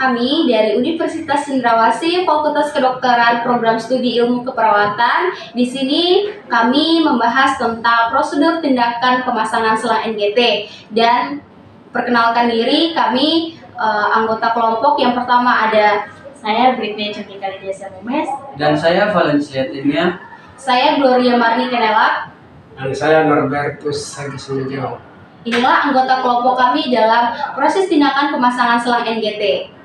Kami dari Universitas Cendrawasih, Fakultas Kedokteran Program Studi Ilmu Keperawatan. Di sini kami membahas tentang prosedur tindakan pemasangan selang NGT. Dan perkenalkan diri, kami anggota kelompok. Yang pertama ada saya Britney Cantika Lydia Mumes. Dan saya Valencia Timia. Saya Gloria Marni Kenelak. Dan saya Norbertus Sagisunijo. Inilah anggota kelompok kami dalam proses tindakan pemasangan selang NGT.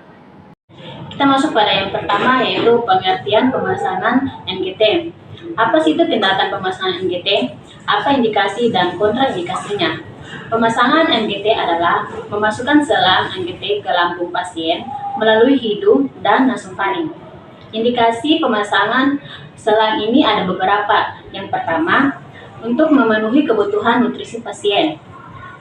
Kita masuk pada yang pertama, yaitu pengertian pemasangan NGT. Apa sih itu tindakan pemasangan NGT? Apa indikasi dan kontraindikasinya? Pemasangan NGT adalah memasukkan selang NGT ke lambung pasien melalui hidung dan nasofaring. Indikasi pemasangan selang ini ada beberapa. Yang pertama, untuk memenuhi kebutuhan nutrisi pasien.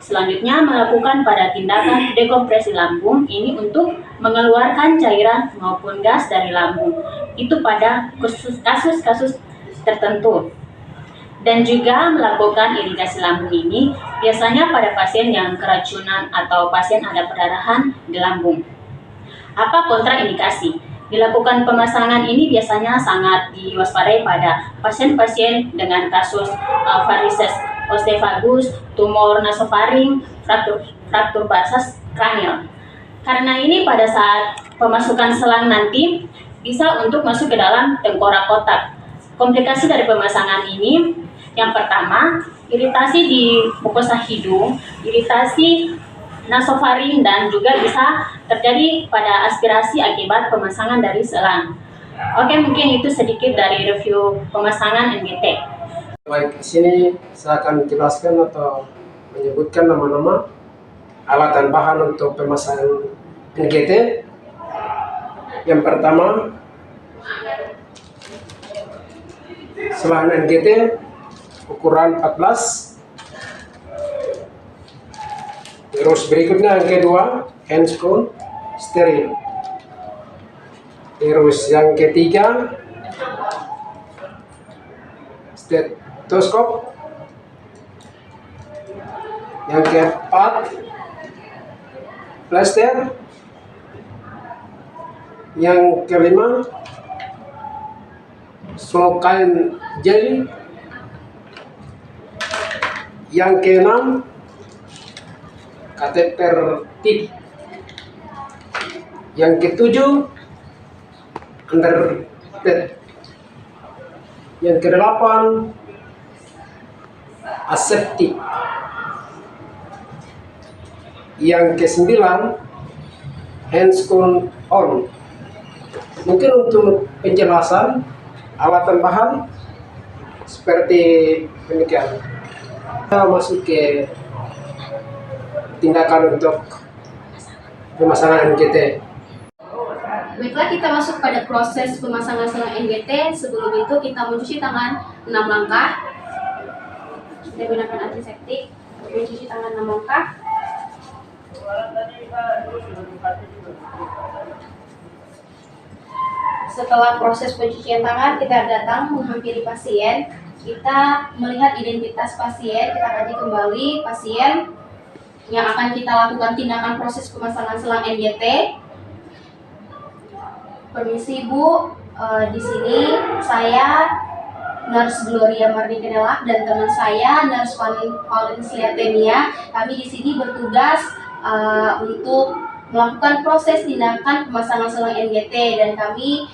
Selanjutnya, melakukan pada tindakan dekompresi lambung ini untuk mengeluarkan cairan maupun gas dari lambung. Itu pada kasus-kasus tertentu. Dan juga melakukan irigasi lambung ini biasanya pada pasien yang keracunan atau pasien ada perdarahan di lambung. Apa kontraindikasi? Dilakukan pemasangan ini biasanya sangat diwaspadai pada pasien-pasien dengan kasus varises osteofagus, tumor nasofaring, fraktur basas kranial. Karena ini pada saat pemasukan selang nanti bisa untuk masuk ke dalam tengkorak kotak. Komplikasi dari pemasangan ini, yang pertama, iritasi di mukosa hidung, iritasi nasofaring, dan juga bisa terjadi pada aspirasi akibat pemasangan dari selang. Oke, mungkin itu sedikit dari review pemasangan NGT. Baik, di sini saya akan jelaskan atau menyebutkan nama-nama alat dan bahan untuk pemasangan NGT. Yang pertama, selang NGT ukuran 14. Terus berikutnya yang kedua, handscone steril. Terus yang ketiga, stetoskop. Yang keempat, plaster. Yang kelima, sokain jelly. Yang keenam, kateter tip. Yang ketujuh, underbed. Yang kedelapan, aseptik. Yang kesembilan, handscone on. Mungkin untuk penjelasan alat dan bahan seperti demikian. Kita masuk ke tindakan untuk pemasangan NGT. Baiklah, kita masuk pada proses pemasangan selang NGT. Sebelum itu kita mencuci tangan 6 langkah. Kita gunakan antiseptik untuk mencuci tangan 6 langkah. Setelah proses pencucian tangan, kita datang menghampiri pasien. Kita melihat identitas pasien, kita kaji kembali pasien yang akan kita lakukan tindakan proses pemasangan selang NGT. Permisi Bu, di sini saya Nurse Gloria Marni Kenelak dan teman saya Nurse Valencia Timia. Kami di sini bertugas untuk melakukan proses tindakan pemasangan selang NGT, dan kami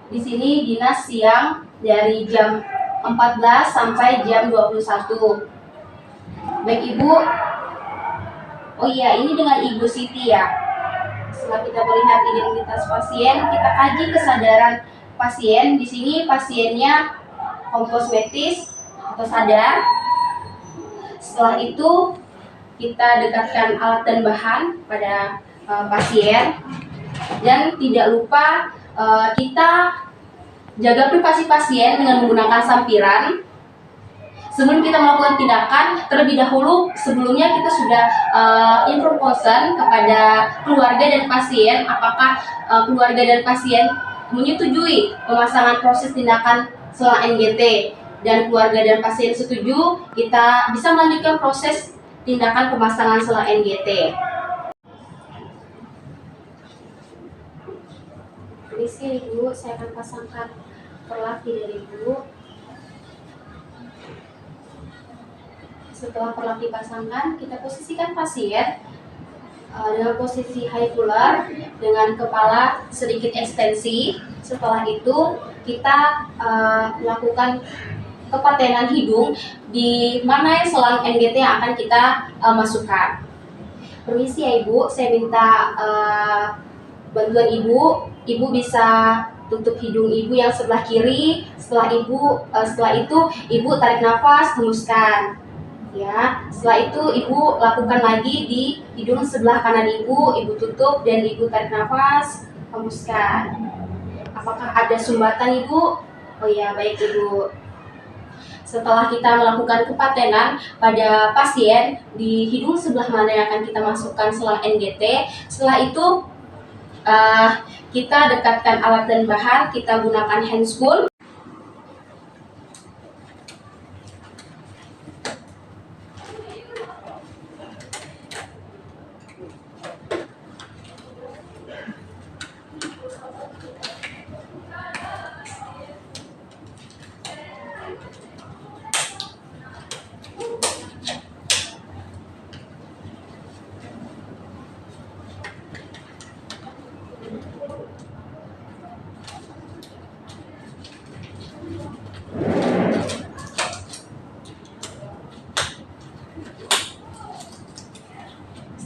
di sini dinas siang dari jam 14 sampai jam 21. Baik Ibu. Oh iya, ini dengan Ibu Siti ya. Setelah kita melihat identitas pasien, kita kaji kesadaran pasien. Di sini pasiennya komposmetis atau sadar. Setelah itu kita dekatkan alat dan bahan pada pasien, dan tidak lupa kita jaga privasi pasien dengan menggunakan sampiran. Sebelum kita melakukan tindakan, terlebih dahulu sebelumnya kita sudah informasi kepada keluarga dan pasien apakah keluarga dan pasien menyetujui pemasangan proses tindakan selang NGT, dan keluarga dan pasien setuju, kita bisa melanjutkan proses tindakan pemasangan selang NGT. Permisi Ibu, saya akan pasangkan perlat di dada Ibu. Setelah perlat dipasangkan, kita posisikan pasien dengan posisi high puller dengan kepala sedikit ekstensi. Setelah itu kita melakukan kepatenan hidung di mana selang NGT yang akan kita masukkan. Permisi ya Ibu, saya minta bantuan Ibu. Ibu bisa tutup hidung Ibu yang sebelah kiri. Setelah itu Ibu tarik nafas, hembuskan. Ya, setelah itu Ibu lakukan lagi di hidung sebelah kanan Ibu tutup dan Ibu tarik nafas, hembuskan. Apakah ada sumbatan Ibu? Oh ya, baik Ibu. Setelah kita melakukan kepatenan pada pasien di hidung sebelah mana yang akan kita masukkan selang NGT, setelah itu kita dekatkan alat dan bahan, kita gunakan hand spoon.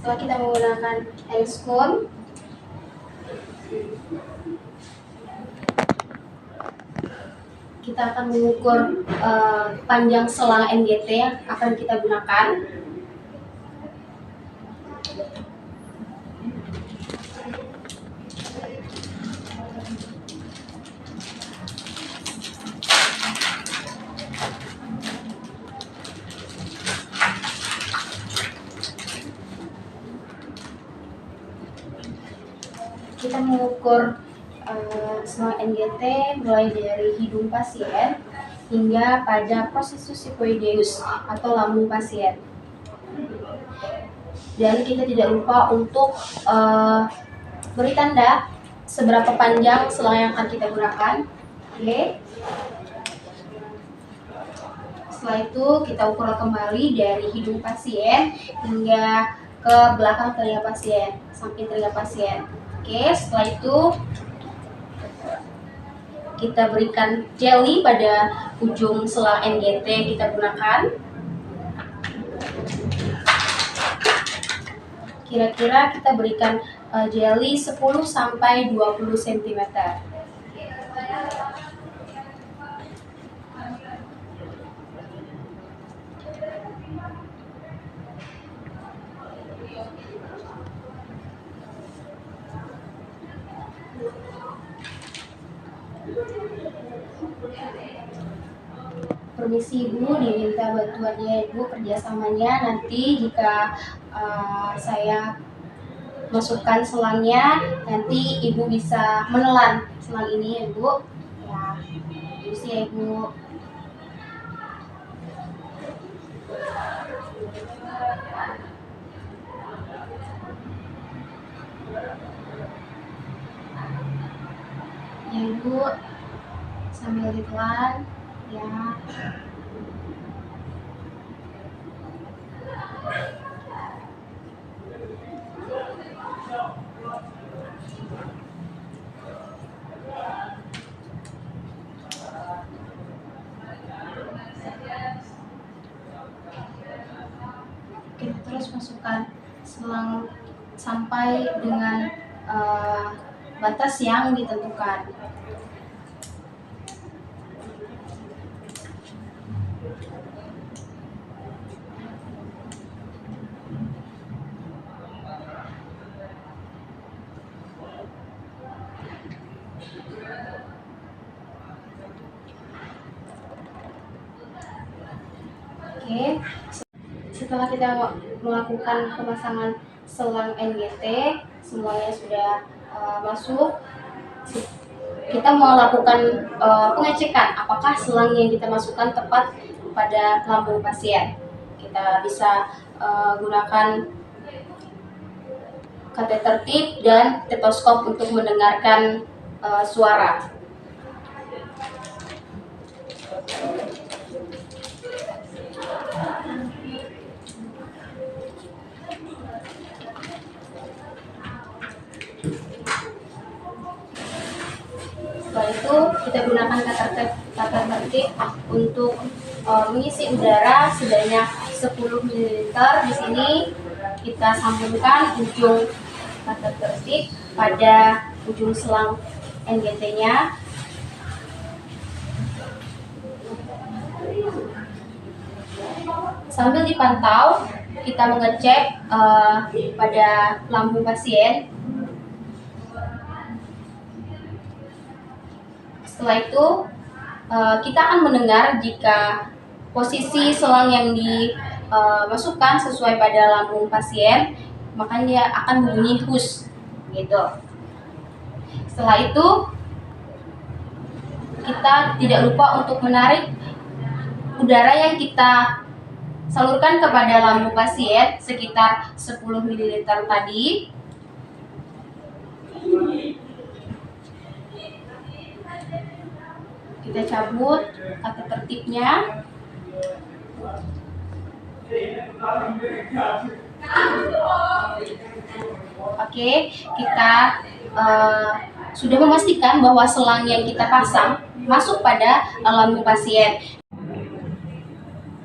Setelah kita menggunakan hand spoon, kita akan mengukur panjang selang NGT yang akan kita gunakan. Kita mengukur selang NGT mulai dari hidung pasien hingga pada processus siphoideus atau lambung pasien. Dan kita tidak lupa untuk beri tanda seberapa panjang selang yang akan kita gunakan. Oke. Setelah itu kita ukur kembali dari hidung pasien hingga ke belakang telinga pasien, samping telinga pasien. Oke, setelah itu kita berikan jelly pada ujung selang NGT kita gunakan. Kira-kira kita berikan jelly 10 sampai 20 cm. Permisi Ibu, diminta bantuannya Ibu, kerjasamanya nanti jika saya masukkan selangnya, nanti Ibu bisa menelan selang ini ya Ibu. Ya, permisi ya Ibu. Ya Ibu, sambil ditelan ya. Kita terus masukkan selang sampai dengan batas yang ditentukan. Oke, setelah kita melakukan pemasangan selang NGT, semuanya sudah masuk. Kita melakukan pengecekan apakah selang yang kita masukkan tepat pada lambung pasien. Kita bisa gunakan kateter tip dan stetoskop untuk mendengarkan suara. Setelah itu kita gunakan kata tertib untuk mengisi udara sebanyak 10 ml. Di sini kita sambungkan ujung kata tertib pada ujung selang NGT-nya. Sambil dipantau, kita mengecek pada lambung pasien. Setelah itu, kita akan mendengar jika posisi selang yang dimasukkan sesuai pada lambung pasien, maka dia akan berbunyi hus, gitu. Setelah itu, kita tidak lupa untuk menarik udara yang kita salurkan kepada lambung pasien sekitar 10 ml tadi. Kita cabut kata tertibnya. Oke, kita sudah memastikan bahwa selang yang kita pasang masuk pada lambung pasien.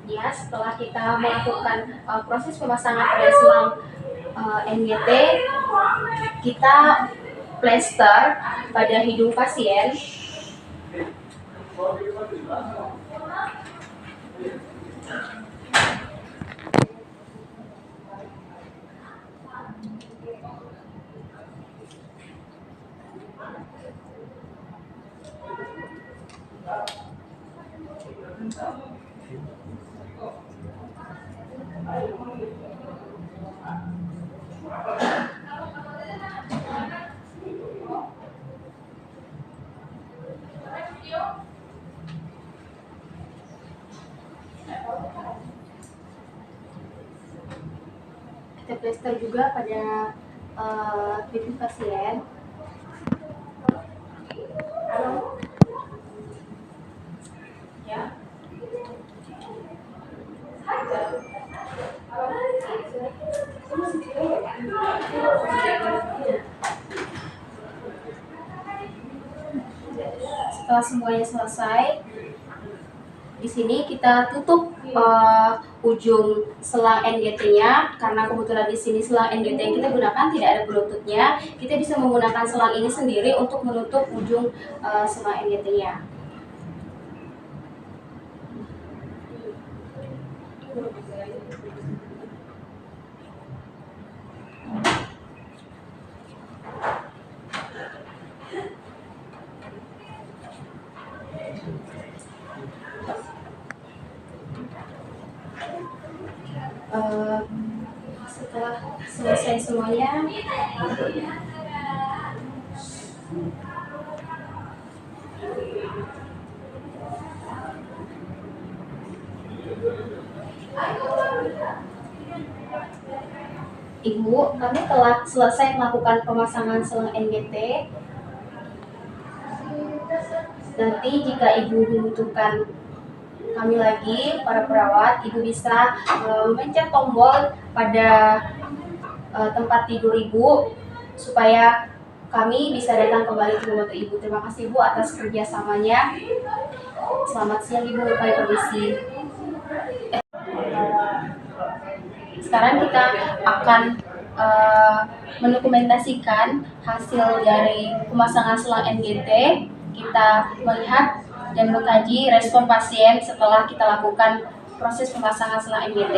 Ya, setelah kita melakukan proses pemasangan pada selang NGT, kita plester pada hidung pasien. Kita plester juga pada pipi pasien. Ya. Setelah semuanya selesai, di sini kita tutup ujung selang NGT-nya, karena kebetulan di sini selang NGT yang kita gunakan tidak ada penutupnya. Kita bisa menggunakan selang ini sendiri untuk menutup ujung selang NGT-nya. Setelah selesai semuanya, Ibu, kami telah selesai melakukan pemasangan selang NGT. Nanti jika Ibu membutuhkan kami lagi, para perawat, Ibu bisa mencet tombol pada tempat tidur Ibu supaya kami bisa datang kembali ke membantu Ibu. Terima kasih Ibu atas kerjasamanya. Selamat siang Ibu, kami permisi. Sekarang kita akan mendokumentasikan hasil dari pemasangan selang NGT. Kita melihat dan mengkaji respon pasien setelah kita lakukan proses pemasangan selang NGT.